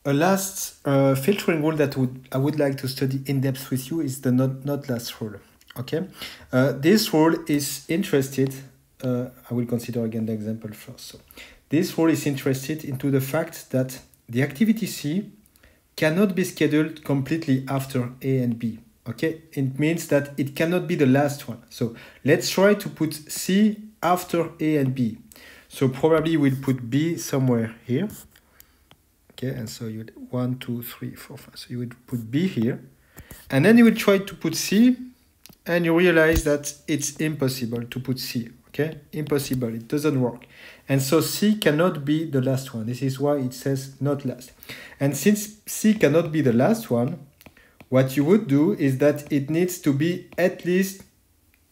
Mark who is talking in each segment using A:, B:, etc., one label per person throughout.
A: A last filtering rule that I would like to study in depth with you is the not last rule. Okay, this rule is interested. I will consider again the example first. So this rule is interested into the fact that the activity C cannot be scheduled completely after A and B. Okay, it means that it cannot be the last one. So let's try to put C after A and B. So probably we'll put B somewhere here. Okay, and so you would 1, 2, 3, 4, 5. So you would put B here, and then you will try to put C, and you realize that it's impossible to put C. Okay, impossible. It doesn't work, and so C cannot be the last one. This is why it says not last. And since C cannot be the last one, what you would do is that it needs to be at least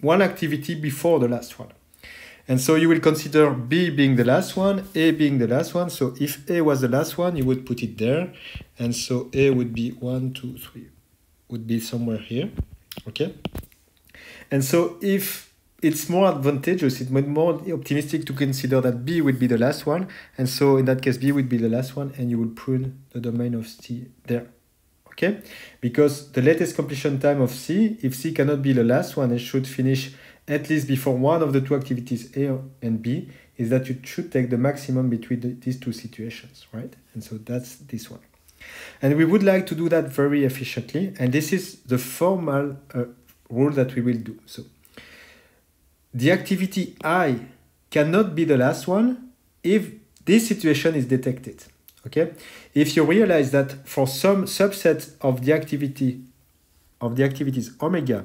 A: one activity before the last one. And so you will consider B being the last one, A being the last one. So if A was the last one, you would put it there. And so A would be 1, 2, 3, would be somewhere here. Okay. And so if it's more advantageous, it's more optimistic to consider that B would be the last one. And so in that case, B would be the last one, and you will prune the domain of C there. Okay. Because the latest completion time of C, if C cannot be the last one, it should finish at least before one of the two activities A and B, is that you should take the maximum between these two situations, right? And so that's this one. And we would like to do that very efficiently. And this is the formal rule that we will do. So the activity I cannot be the last one if this situation is detected. Okay? If you realize that for some subset of the activities omega,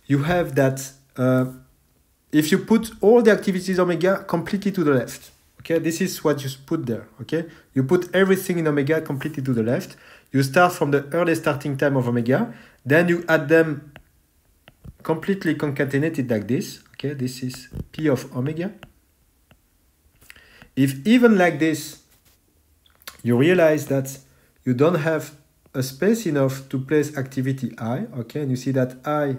A: you have that if you put all the activities omega completely to the left, okay, this is what you put there, okay? You put everything in omega completely to the left. You start from the early starting time of omega, then you add them completely concatenated like this, okay? This is P of omega. If even like this, you realize that you don't have a space enough to place activity I, okay? And you see that I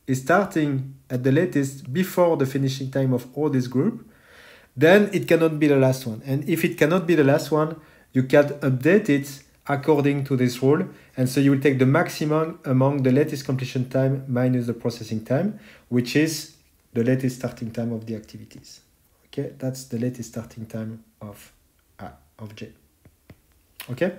A: is starting at the latest before the finishing time of all this group, then it cannot be the last one. And if it cannot be the last one, you can update it according to this rule. And so you will take the maximum among the latest completion time minus the processing time, which is the latest starting time of the activities. Okay, that's the latest starting time of J. Okay?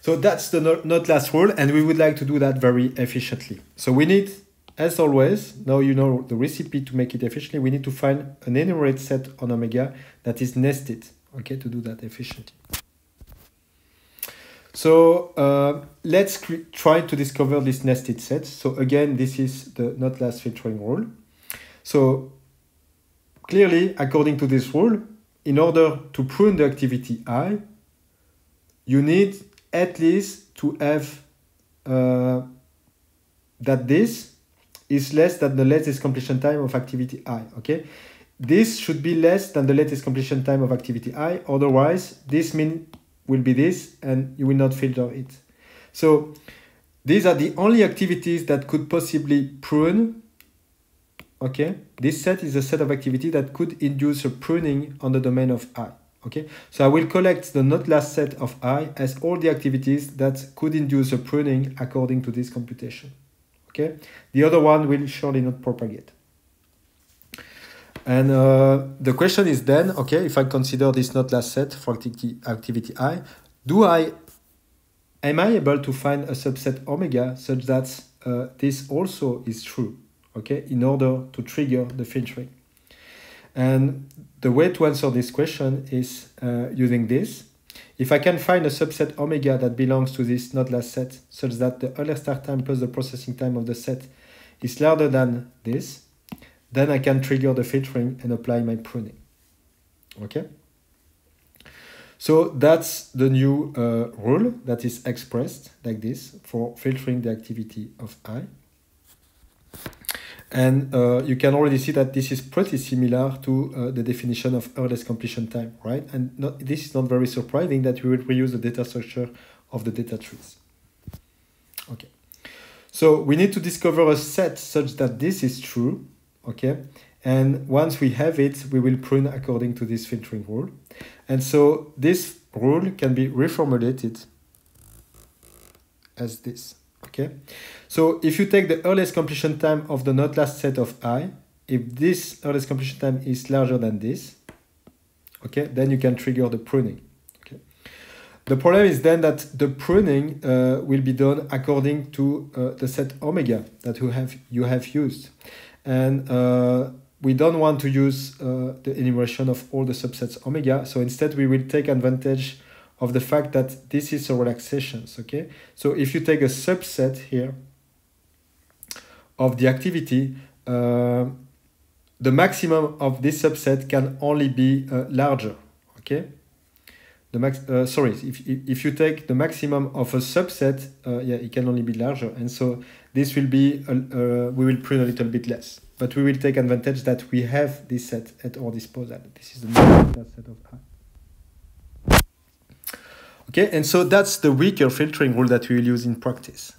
A: So that's the not last rule, and we would like to do that very efficiently. So we need, as always, now you know the recipe to make it efficiently, we need to find an enumerate set on omega that is nested, okay, to do that efficiently. So let's try to discover this nested set. So again, this is the not last filtering rule. So clearly, according to this rule, in order to prune the activity I, you need at least to have that this is less than the latest completion time of activity I, okay? This should be less than the latest completion time of activity I, otherwise this mean will be this and you will not filter it. So these are the only activities that could possibly prune, okay? This set is a set of activity that could induce a pruning on the domain of I. Okay, so I will collect the not last set of I as all the activities that could induce a pruning according to this computation. Okay, the other one will surely not propagate. And the question is then, okay, if I consider this not last set for activity I, am I able to find a subset omega such that this also is true, okay, in order to trigger the filtering? And the way to answer this question is using this. If I can find a subset omega that belongs to this not last set such that the earlier start time plus the processing time of the set is larger than this, then I can trigger the filtering and apply my pruning. Okay? So that's the new rule that is expressed like this for filtering the activity of I. And you can already see that this is pretty similar to the definition of earliest completion time, right? And this is not very surprising that we will reuse the data structure of the data trees. Okay. So we need to discover a set such that this is true, okay? And once we have it, we will prune according to this filtering rule. And so this rule can be reformulated as this. Okay. So if you take the earliest completion time of the not last set of I, if this earliest completion time is larger than this, okay, then you can trigger the pruning. Okay. The problem is then that the pruning will be done according to the set omega that you have used. And we don't want to use the enumeration of all the subsets omega. So instead we will take advantage of the fact that this is a relaxation, okay? So if you take a subset here of the activity, the maximum of this subset can only be larger, okay? If you take the maximum of a subset, yeah, it can only be larger. And so this will be, we will prune a little bit less. But we will take advantage that we have this set at our disposal. This is the set of I. Okay, and so that's the weaker filtering rule that we will use in practice.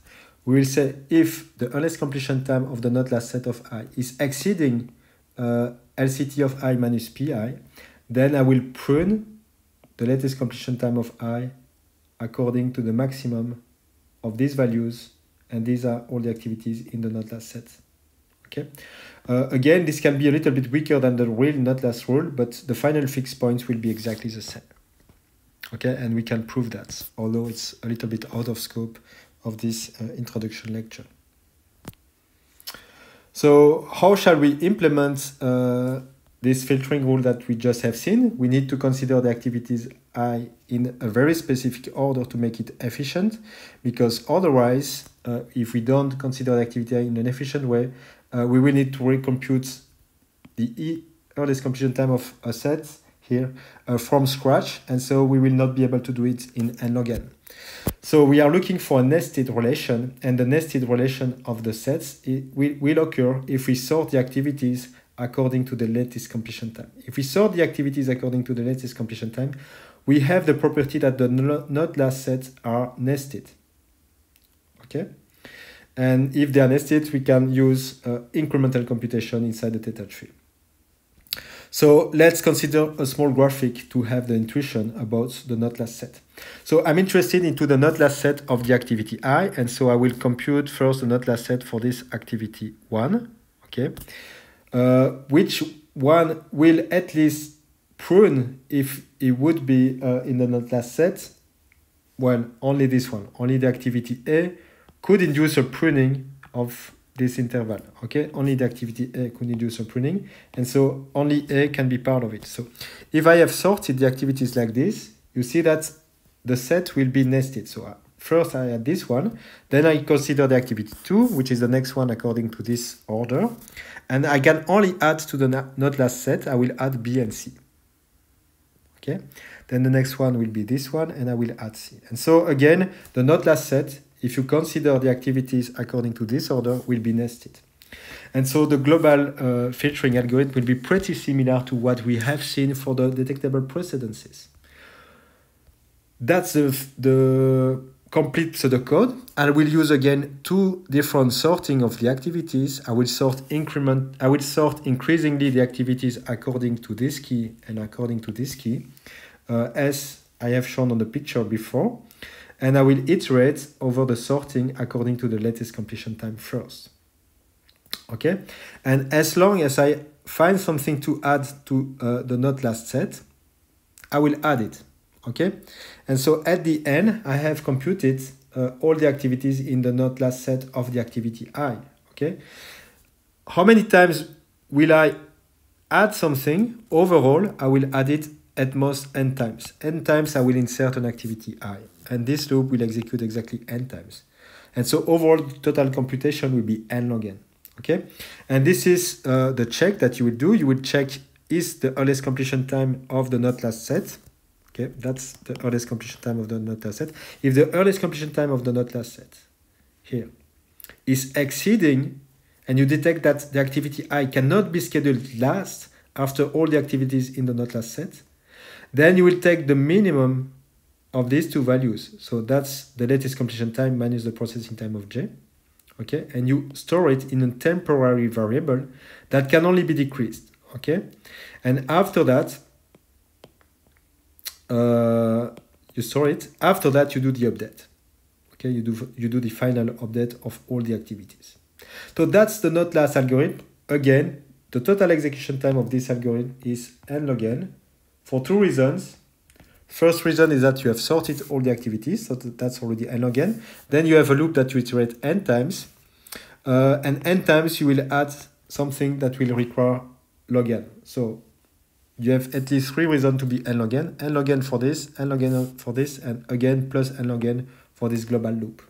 A: We will say if the earliest completion time of the not last set of I is exceeding LCT of I minus Pi, then I will prune the latest completion time of I according to the maximum of these values, and these are all the activities in the not last set. Okay. Again, this can be a little bit weaker than the real not last rule, but the final fixed points will be exactly the same. Okay, and we can prove that, although it's a little bit out of scope of this introduction lecture. So how shall we implement this filtering rule that we just have seen? We need to consider the activities I in a very specific order to make it efficient, because otherwise, if we don't consider the activity I in an efficient way, we will need to recompute the earliest completion time of a set here from scratch, and so we will not be able to do it in n log n. So we are looking for a nested relation, and the nested relation of the sets will occur if we sort the activities according to the latest completion time. If we sort the activities according to the latest completion time, we have the property that the not last sets are nested. Okay? And if they are nested, we can use incremental computation inside the theta tree. So let's consider a small graphic to have the intuition about the not last set. So I'm interested into the not last set of the activity I, and so I will compute first the not last set for this activity 1, okay? Which one will at least prune if it would be in the not last set? Well, only this one, only the activity A could induce a pruning of this interval, okay? Only the activity A could induce a pruning, and so only A can be part of it. So if I have sorted the activities like this, you see that the set will be nested. So first I add this one, then I consider the activity 2, which is the next one according to this order, and I can only add to the not last set, I will add B and C. Okay? Then the next one will be this one, and I will add C. And so again, the not last set, if you consider the activities according to this order, will be nested. And so the global filtering algorithm will be pretty similar to what we have seen for the detectable precedences. That's the complete pseudocode. I will use again two different sorting of the activities. I will sort increasingly the activities according to this key and according to this key, as I have shown on the picture before. And I will iterate over the sorting according to the latest completion time first. Okay? And as long as I find something to add to the not last set, I will add it. Okay? And so at the end, I have computed all the activities in the not last set of the activity I. Okay? How many times will I add something? Overall, I will add it at most n times. N times I will insert an activity I. And this loop will execute exactly n times. And so overall total computation will be n log n. Okay? And this is the check that you will do. You will check is the earliest completion time of the not last set. Okay, that's the earliest completion time of the not last set. If the earliest completion time of the not last set here is exceeding, and you detect that the activity I cannot be scheduled last after all the activities in the not last set, then you will take the minimum of these two values. So that's the latest completion time minus the processing time of J. okay? And you store it in a temporary variable that can only be decreased, okay? And after that, you store it. After that, you do the update, okay? You do the final update of all the activities. So that's the not last algorithm. Again, the total execution time of this algorithm is n log n for two reasons. First reason is that you have sorted all the activities, so that's already n log n. Then you have a loop that you iterate n times, and n times you will add something that will require log n. So you have at least three reasons to be n log n for this, n log n for this, and again plus n log n for this global loop.